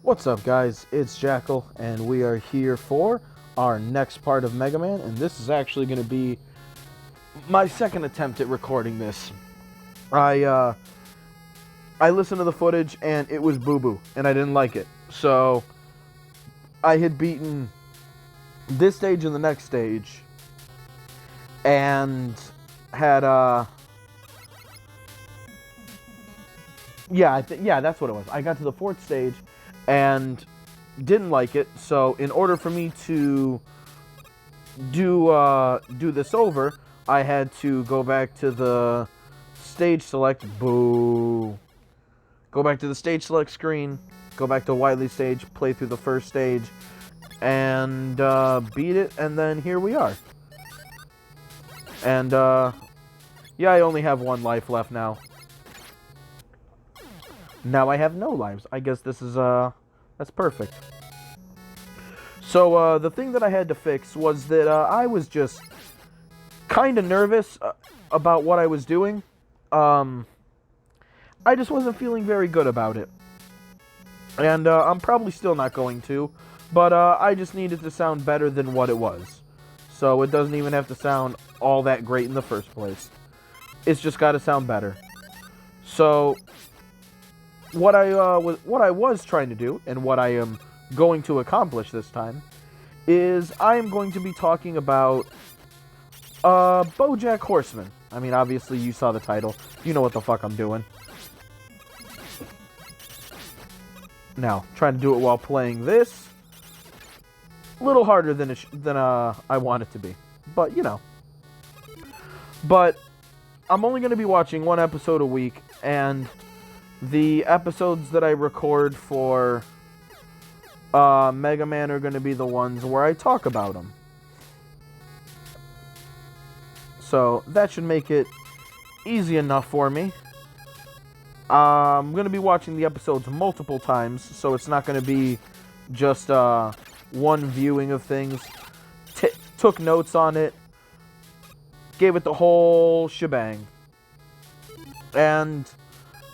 What's up, guys? It's Jackal, and we are here for our next part of Megaman, and this is actually going to be my second attempt at recording this. I listened to the footage, and it was boo-boo, and I didn't like it. So, I had beaten this stage and the next stage, and had, yeah, that's what it was. I got to the fourth stage, and didn't like it, so in order for me to do this over, I had to go back to the stage select, go back to the stage select screen, go back to Wily stage, play through the first stage, and beat it, and then here we are. And yeah, I only have one life left now. Now I have no lives. I guess this is, that's perfect. So, the thing that I had to fix was that, I was just kind of nervous about what I was doing. I just wasn't feeling very good about it. And, I'm probably still not going to, but, I just needed to sound better than what it was. So, it doesn't even have to sound all that great in the first place. It's just got to sound better. So, what I was trying to do, and what I am going to accomplish this time, is I am going to be talking about Bojack Horseman. I mean, obviously you saw the title. You know what the fuck I'm doing. Now, trying to do it while playing this, a little harder than I want it to be. But, you know. But, I'm only going to be watching one episode a week, and the episodes that I record for Megaman are going to be the ones where I talk about them. So, that should make it easy enough for me. I'm going to be watching the episodes multiple times, so it's not going to be just one viewing of things. Took notes on it, gave it the whole shebang. And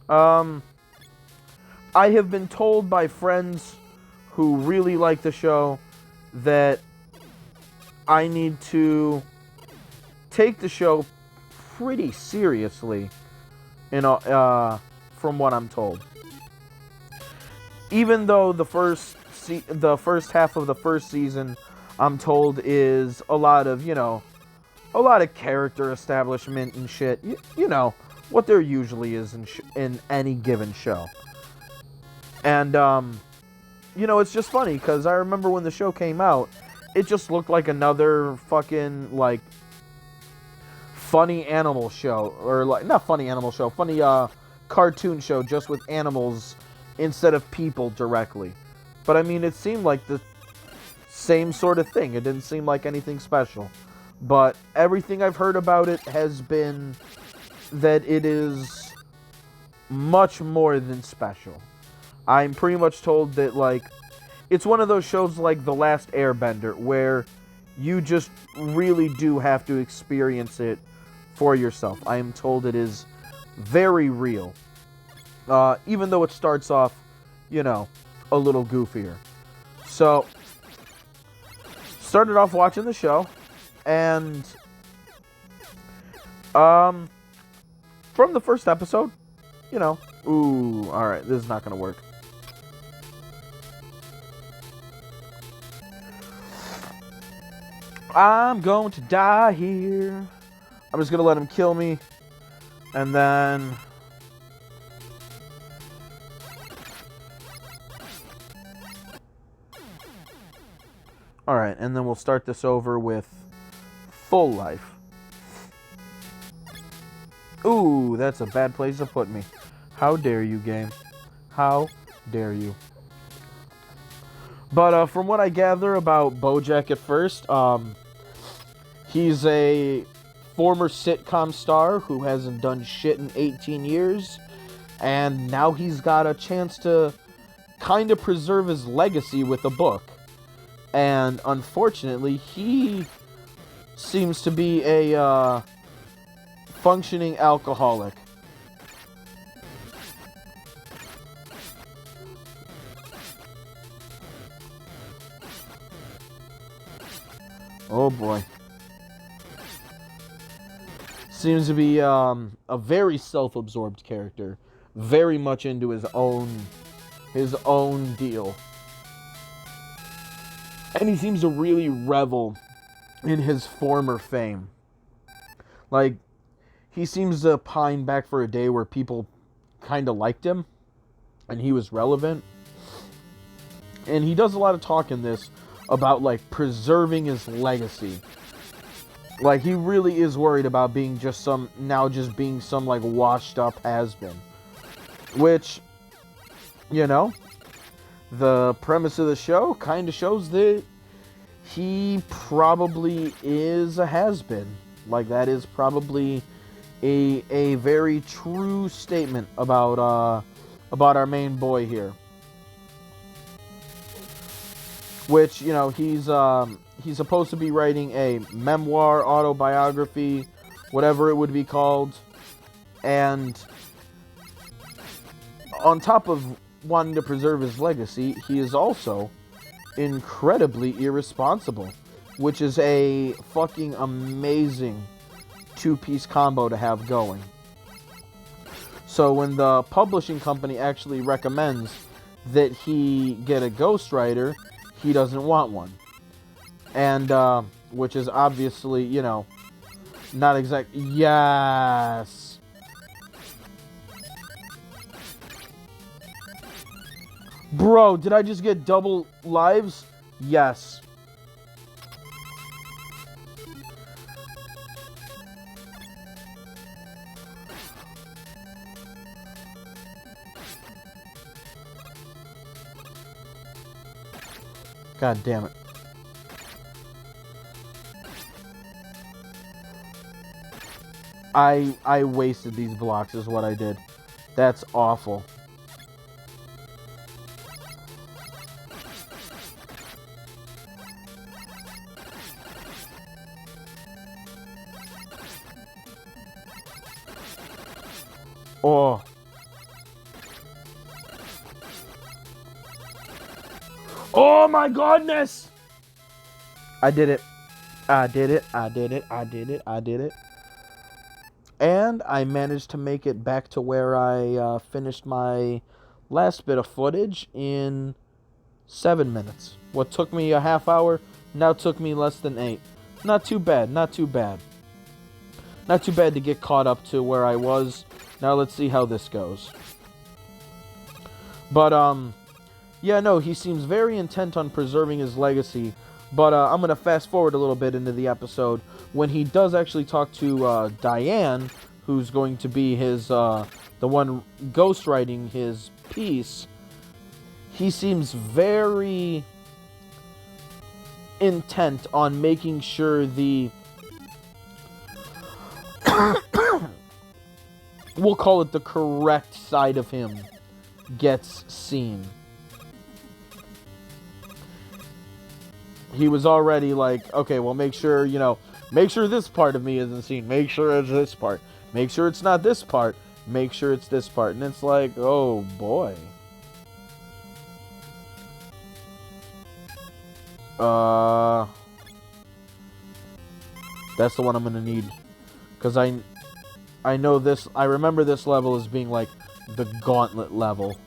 I have been told by friends who really like the show that I need to take the show pretty seriously, from what I'm told. Even though the first half of the first season, I'm told, is a lot of, a lot of character establishment and shit. You know what there usually is in any given show. And, it's just funny, because I remember when the show came out, it just looked like another fucking, funny animal show. Or, not funny animal show, funny, cartoon show, just with animals instead of people directly. But, I mean, it seemed like the same sort of thing. It didn't seem like anything special. But everything I've heard about it has been that it is much more than special. I'm pretty much told that, it's one of those shows like The Last Airbender, where you just really do have to experience it for yourself. I am told it is very real. Even though it starts off, a little goofier. So, started off watching the show, and from the first episode, ooh, alright, this is not gonna work. I'm going to die here. I'm just gonna let him kill me, and then alright, and then we'll start this over with full life. Ooh, that's a bad place to put me. How dare you, game. How dare you. But from what I gather about Bojack at first, he's a former sitcom star who hasn't done shit in 18 years, and now he's got a chance to kind of preserve his legacy with a book. And unfortunately, he seems to be a functioning alcoholic. Oh boy. Seems to be a very self-absorbed character. Very much into his own deal. And he seems to really revel in his former fame. Like, he seems to pine back for a day where people kind of liked him and he was relevant. And he does a lot of talk in this about, like, preserving his legacy. Like, he really is worried about being just some, like, washed up has-been. Which, you know, the premise of the show kind of shows that he probably is a has-been. Like, that is probably a very true statement about our main boy here. Which, you know, he's supposed to be writing a memoir, autobiography, whatever it would be called. And on top of wanting to preserve his legacy, he is also incredibly irresponsible, which is a fucking amazing two-piece combo to have going. So when the publishing company actually recommends that he get a ghostwriter, he doesn't want one. And, which is obviously, you know, not exact. Yes! Bro, did I just get double lives? Yes. God damn it. I wasted these blocks is what I did. That's awful. Oh. Oh my goodness! I did it. I did it. I did it. I did it. I did it. And I managed to make it back to where I finished my last bit of footage in 7 minutes. What took me a half hour now took me less than 8. Not too bad. Not too bad. Not too bad to get caught up to where I was. Now let's see how this goes. But, yeah, no, he seems very intent on preserving his legacy. But I'm going to fast forward a little bit into the episode when he does actually talk to Diane, who's going to be his, the one ghostwriting his piece. He seems very intent on making sure the, we'll call it the correct side of him, gets seen. He was already like, okay, well, make sure, you know, make sure this part of me isn't seen. Make sure it's this part. Make sure it's not this part. Make sure it's this part. And it's like, oh, boy. That's the one I'm going to need. Because I know this, I remember this level as being like the gauntlet level.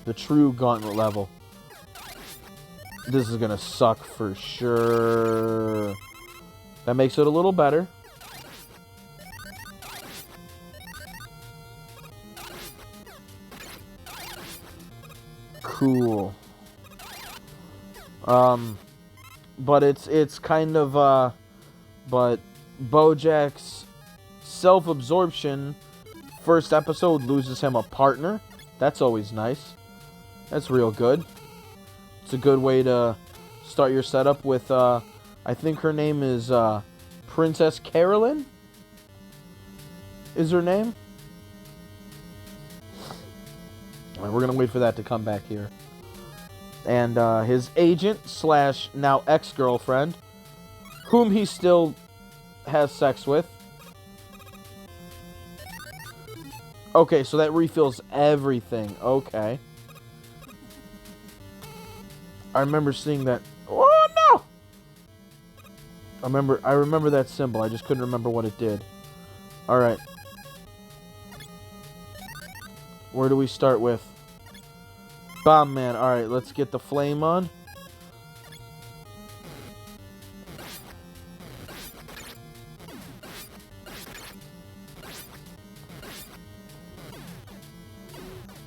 The true gauntlet level. This is gonna suck for sure. That makes it a little better. Cool. But it's kind of but Bojack's self-absorption first episode loses him a partner. That's always nice. That's real good. It's a good way to start your setup with, I think her name is, Princess Carolyn? Is her name? Alright, we're gonna wait for that to come back here. And, his agent / now ex-girlfriend, whom he still has sex with. Okay, so that refills everything. Okay. I remember seeing that. Oh, no! I remember that symbol. I just couldn't remember what it did. Alright. Where do we start with? Bomb Man. Alright, let's get the flame on.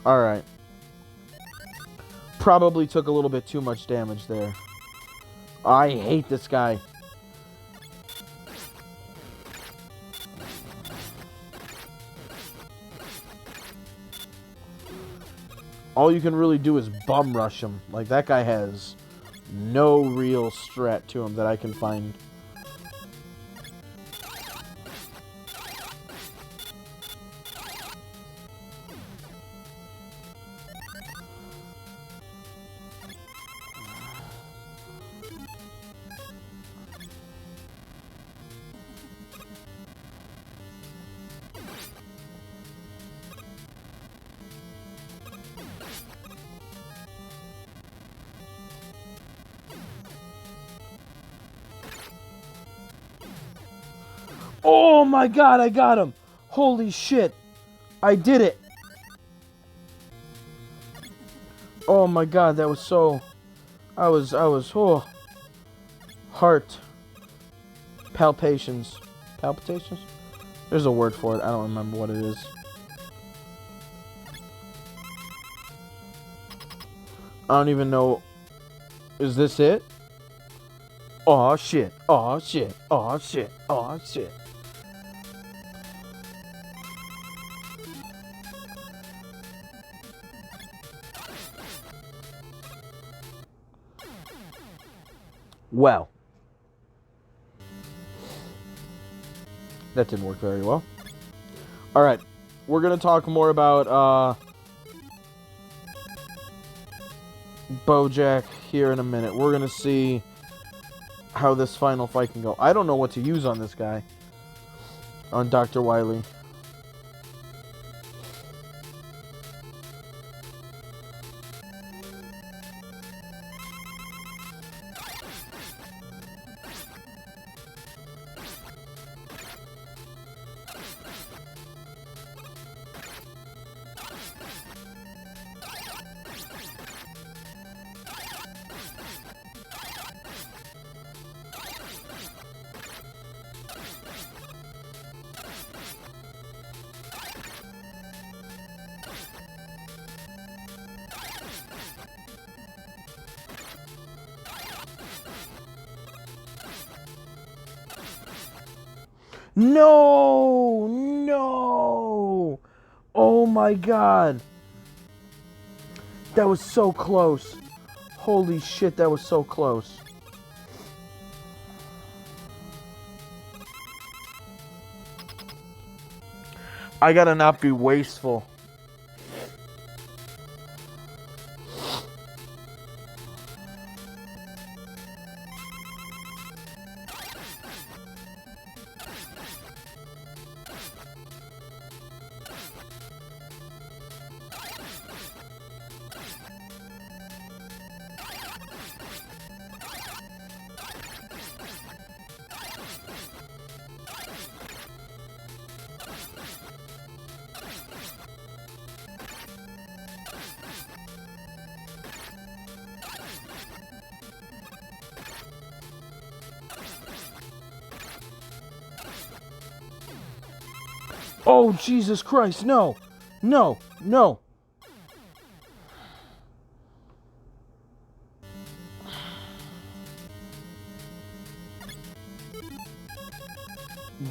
Alright. Probably took a little bit too much damage there. I hate this guy. All you can really do is bum rush him. Like, that guy has no real strat to him that I can find. Oh my god, I got him! Holy shit! I did it! Oh my god, that was so... I was, oh... Heart... Palpitations. Palpitations? There's a word for it, I don't remember what it is. I don't even know... Is this it? Aw shit, aw shit, aw shit, aw shit. Well, that didn't work very well. Alright, we're going to talk more about Bojack here in a minute. We're going to see how this final fight can go. I don't know what to use on this guy, on Dr. Wily. No! No! Oh my god. That was so close. Holy shit, that was so close. I gotta not be wasteful. Oh, Jesus Christ, no! No, no!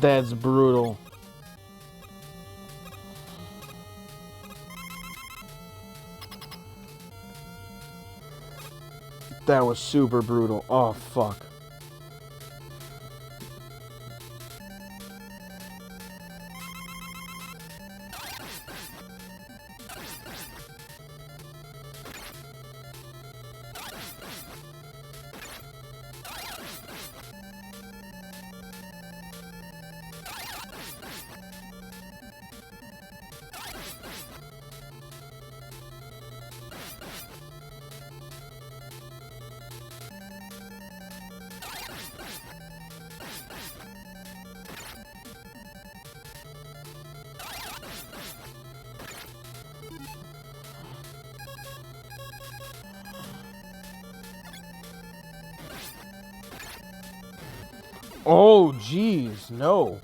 That's brutal. That was super brutal. Oh, fuck. Oh, jeez, no.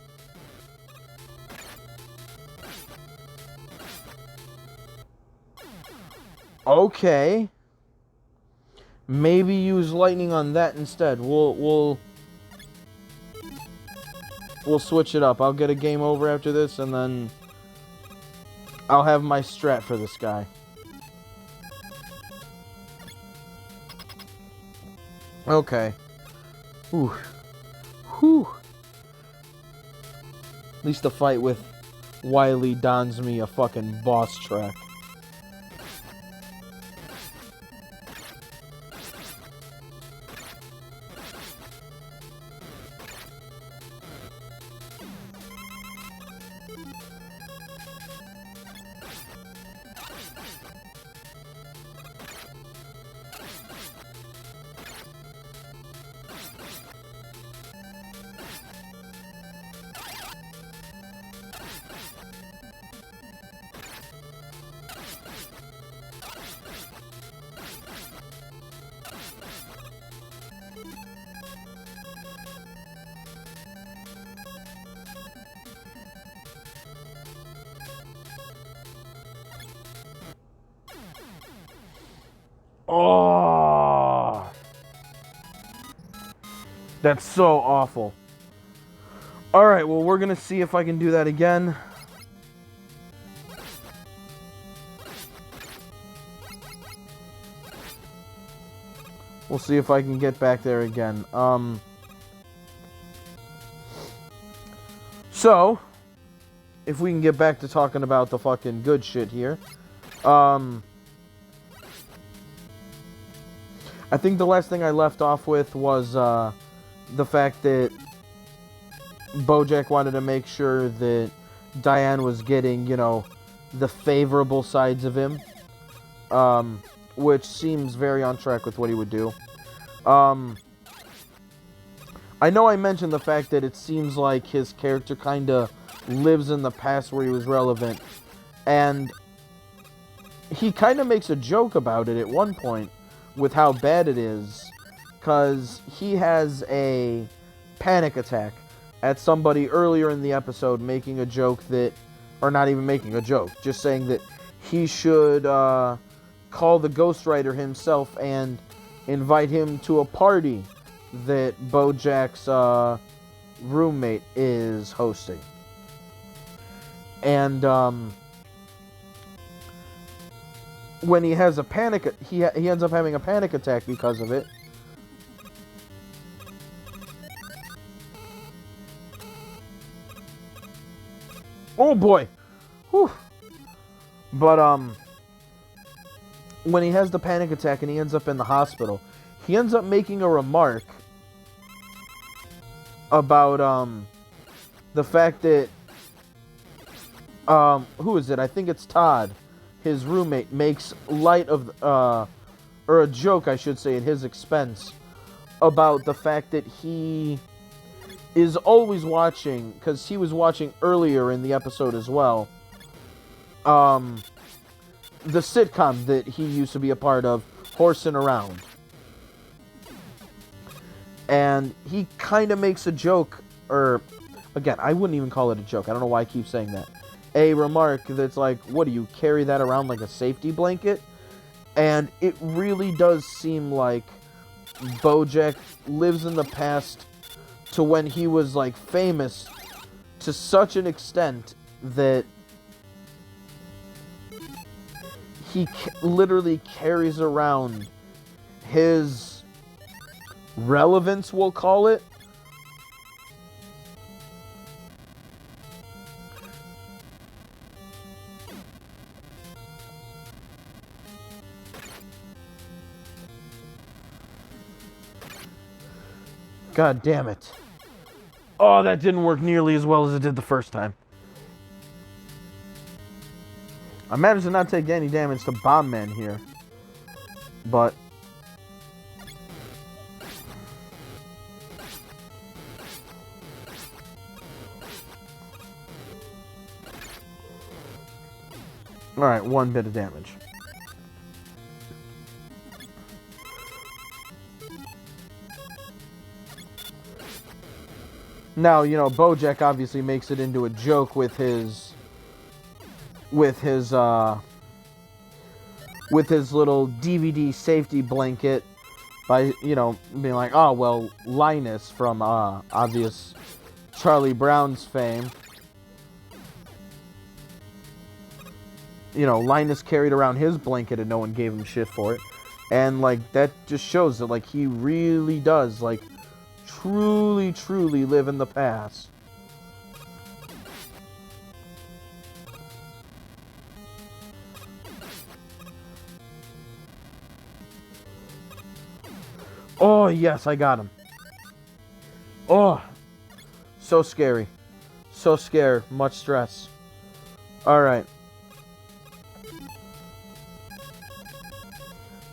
Okay. Maybe use lightning on that instead. We'll switch it up. I'll get a game over after this, and then I'll have my strat for this guy. Okay. Whew. Whew. At least the fight with Wily dons me a fucking boss track. Oh, that's so awful. Alright, well, we're gonna see if I can do that again. We'll see if I can get back there again. So, if we can get back to talking about the fucking good shit here. I think the last thing I left off with was the fact that Bojack wanted to make sure that Diane was getting, you know, the favorable sides of him, which seems very on track with what he would do. I know I mentioned the fact that it seems like his character kind of lives in the past where he was relevant, and he kind of makes a joke about it at one point with how bad it is, because he has a panic attack at somebody earlier in the episode, making a joke that, or not even making a joke, just saying that he should call the ghostwriter himself and invite him to a party that Bojack's roommate is hosting. And when he has a panic, he ends up having a panic attack because of it. Oh boy. Whew. But when he has the panic attack and he ends up in the hospital, he ends up making a remark about the fact that who is it? I think it's Todd, his roommate, makes light of or a joke, I should say, at his expense about the fact that he is always watching, because he was watching earlier in the episode as well, the sitcom that he used to be a part of, Horseman Around. And he kind of makes a joke, or, again, I wouldn't even call it a joke, I don't know why I keep saying that, a remark that's like, what do you carry that around like a safety blanket? And it really does seem like Bojack lives in the past to when he was like famous to such an extent that he literally carries around his relevance, we'll call it. God damn it. Oh, that didn't work nearly as well as it did the first time. I managed to not take any damage to Bomb Man here. But alright, one bit of damage. Now, you know, Bojack obviously makes it into a joke with his little DVD safety blanket by, you know, being like, oh, well, Linus from, obvious Charlie Brown's fame. You know, Linus carried around his blanket and no one gave him shit for it. And, like, that just shows that, like, he really does, like, truly, truly live in the past. Oh, yes, I got him. Oh, so scary. So scared. Much stress. Alright.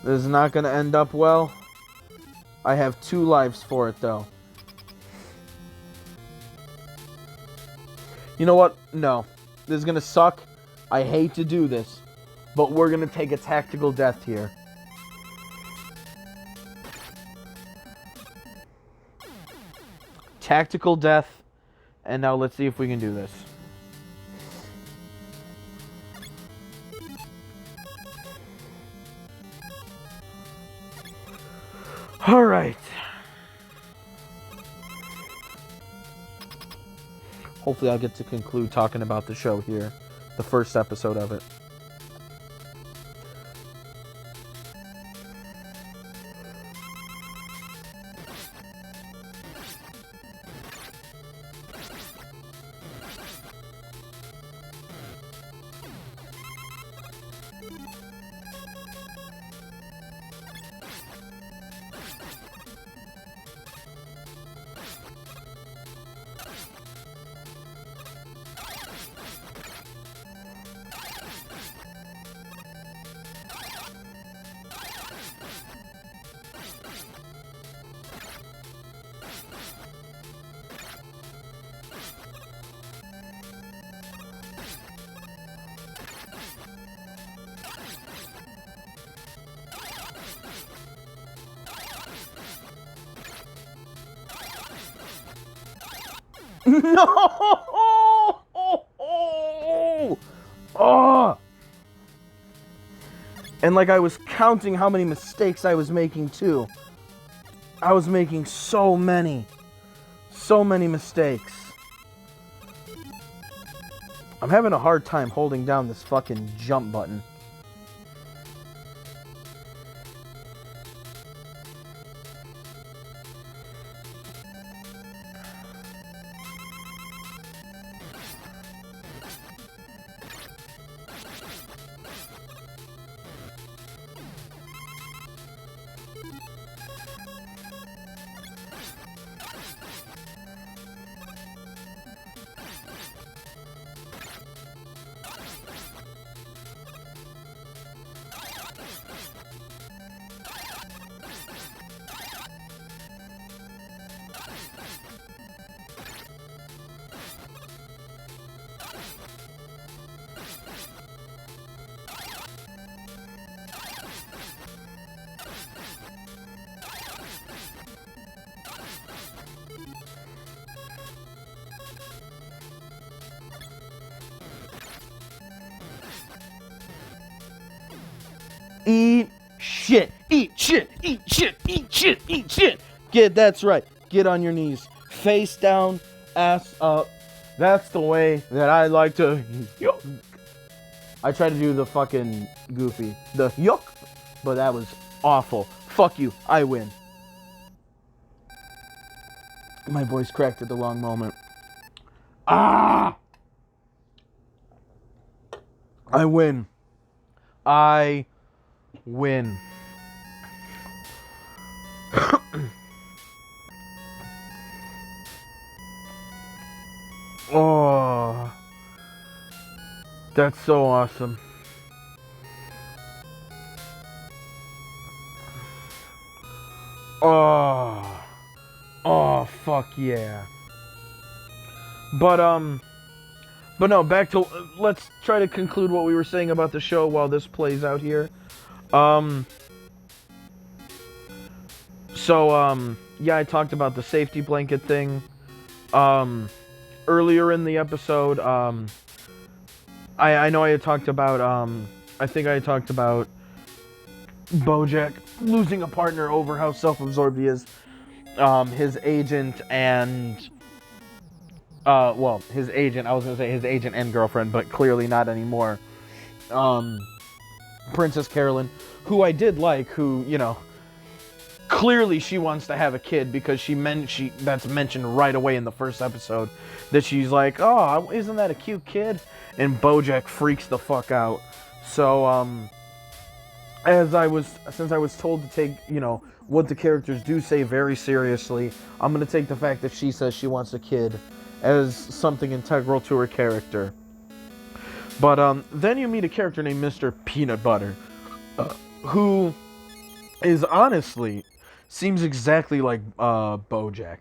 This is not going to end up well. I have 2 lives for it, though. You know what? No. This is going to suck. I hate to do this. But we're going to take a tactical death here. Tactical death. And now let's see if we can do this. Alright. Hopefully I'll get to conclude talking about the show here. The first episode of it. No! Oh! And like I was counting how many mistakes I was making too. I was making so many mistakes. I'm having a hard time holding down this fucking jump button. Eat shit. Eat shit. Eat shit. Eat shit. Eat shit. That's right. Get on your knees. Face down, ass up. That's the way that I like to yuck. I tried to do the fucking goofy. The yuck. But that was awful. Fuck you. I win. My voice cracked at the wrong moment. Ah! I win. I win. Oh, that's so awesome. Oh, fuck yeah. But no, back to, let's try to conclude what we were saying about the show while this plays out here. Yeah, I talked about the safety blanket thing. Earlier in the episode, I know I had talked about, I think I had talked about Bojack losing a partner over how self-absorbed he is. His agent and, his agent, I was going to say his agent and girlfriend, but clearly not anymore. Princess Carolyn, who I did like, who, you know, clearly she wants to have a kid because that's mentioned right away in the first episode, that she's like, oh, isn't that a cute kid? And Bojack freaks the fuck out. So, since I was told to take, you know, what the characters do say very seriously, I'm going to take the fact that she says she wants a kid as something integral to her character. But then you meet a character named Mr. Peanut Butter, who is honestly seems exactly like Bojack.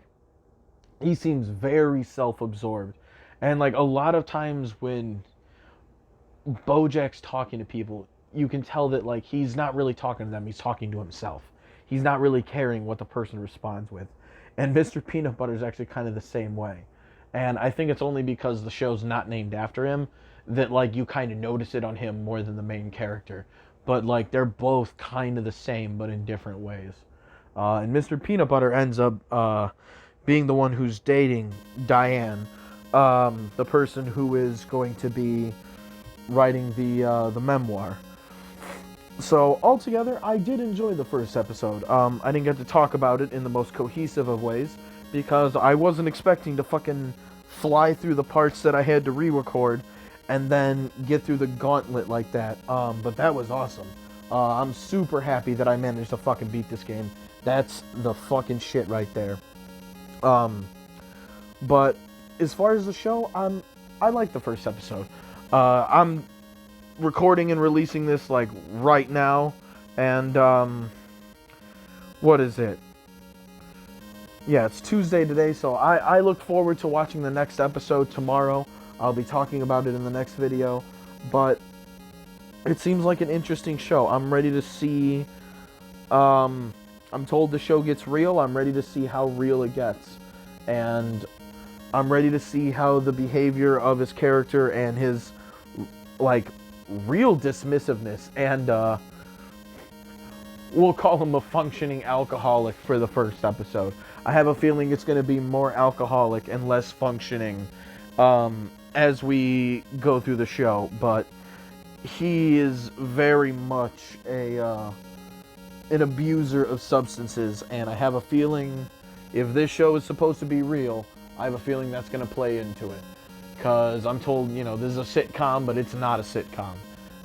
He seems very self-absorbed, and like a lot of times when Bojack's talking to people, you can tell that like he's not really talking to them, he's talking to himself. He's not really caring what the person responds with. And Mr. Peanut Butter is actually kind of the same way. And I think it's only because the show's not named after him that like you kind of notice it on him more than the main character. But like they're both kind of the same but in different ways. And Mr. Peanut Butter ends up being the one who's dating Diane, the person who is going to be writing the memoir. So altogether, I did enjoy the first episode. I didn't get to talk about it in the most cohesive of ways because I wasn't expecting to fucking fly through the parts that I had to re-record and then get through the gauntlet like that. But that was awesome. I'm super happy that I managed to fucking beat this game. That's the fucking shit right there. But as far as the show, I like the first episode. I'm recording and releasing this like right now, and what is it? Yeah, it's Tuesday today, so I look forward to watching the next episode tomorrow. I'll be talking about it in the next video, but it seems like an interesting show. I'm ready to see, I'm told the show gets real. I'm ready to see how real it gets, and I'm ready to see how the behavior of his character and his like real dismissiveness and we'll call him a functioning alcoholic for the first episode. I have a feeling it's going to be more alcoholic and less functioning as we go through the show, but he is very much an abuser of substances, and I have a feeling if this show is supposed to be real, I have a feeling that's going to play into it. Because I'm told, you know, this is a sitcom, but it's not a sitcom.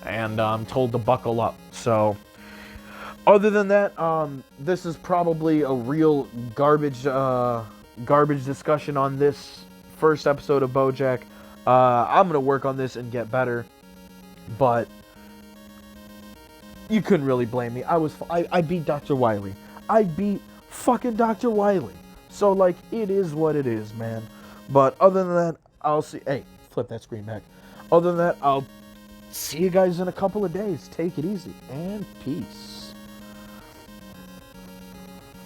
And I'm told to buckle up. So, other than that, this is probably a real garbage discussion on this first episode of Bojack. I'm going to work on this and get better. But you couldn't really blame me. I beat Dr. Wily. I beat fucking Dr. Wily. So, like, it is what it is, man. But other than that, I'll see. Hey, flip that screen back. Other than that, I'll see you guys in a couple of days. Take it easy and peace.